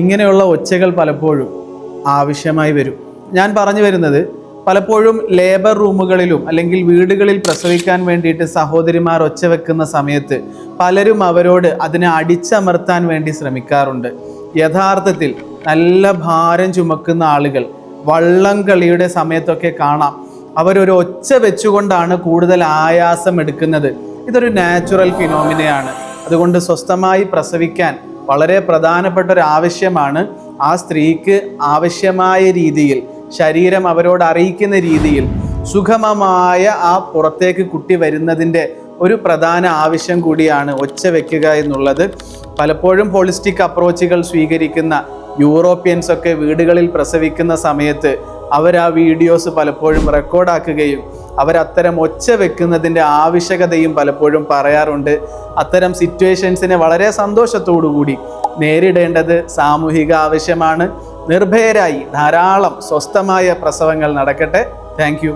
ഇങ്ങനെയുള്ള ഒച്ചകൾ പലപ്പോഴും ആവശ്യമായി വരും. ഞാൻ പറഞ്ഞു വരുന്നത്, പലപ്പോഴും ലേബർ റൂമുകളിലും അല്ലെങ്കിൽ വീടുകളിൽ പ്രസവിക്കാൻ വേണ്ടിയിട്ട് സഹോദരിമാർ ഒച്ച വെക്കുന്ന സമയത്ത് പലരും അവരോട് അതിനെ അടിച്ചമർത്താൻ വേണ്ടി ശ്രമിക്കാറുണ്ട്. യഥാർത്ഥത്തിൽ നല്ല ഭാരം ചുമക്കുന്ന ആളുകൾ വള്ളം കളിയുടെ സമയത്തൊക്കെ കാണാം, അവരൊരു ഒച്ച വെച്ചുകൊണ്ടാണ് കൂടുതൽ ആയാസം എടുക്കുന്നത്. ഇതൊരു നാച്ചുറൽ ഫിനോമിനയാണ്. അതുകൊണ്ട് സ്വസ്ഥമായി പ്രസവിക്കാൻ വളരെ പ്രധാനപ്പെട്ട ഒരു ആവശ്യമാണ്. ആ സ്ത്രീക്ക് ആവശ്യമായ രീതിയിൽ, ശരീരം അവരോട് അറിയിക്കുന്ന രീതിയിൽ സുഗമമായ ആ പുറത്തേക്ക് കുട്ടി വരുന്നതിൻ്റെ ഒരു പ്രധാന ആവശ്യം കൂടിയാണ് ഒച്ച വെക്കുക എന്നുള്ളത്. പലപ്പോഴും ഹോളിസ്റ്റിക് അപ്രോച്ചുകൾ സ്വീകരിക്കുന്ന യൂറോപ്യൻസ് ഒക്കെ വീടുകളിൽ പ്രസവിക്കുന്ന സമയത്ത് അവർ ആ വീഡിയോസ് പലപ്പോഴും റെക്കോർഡാക്കുകയും അവരത്തരം ഒച്ച വെക്കുന്നതിൻ്റെ ആവശ്യകതയും പലപ്പോഴും പറയാറുണ്ട്. അത്തരം സിറ്റുവേഷൻസിനെ വളരെ സന്തോഷത്തോടു കൂടി നേരിടേണ്ടത് സാമൂഹിക ആവശ്യമാണ്. നിർഭയരായി ധാരാളം സ്വസ്ഥമായ പ്രസവങ്ങൾ നടക്കട്ടെ. Thank you.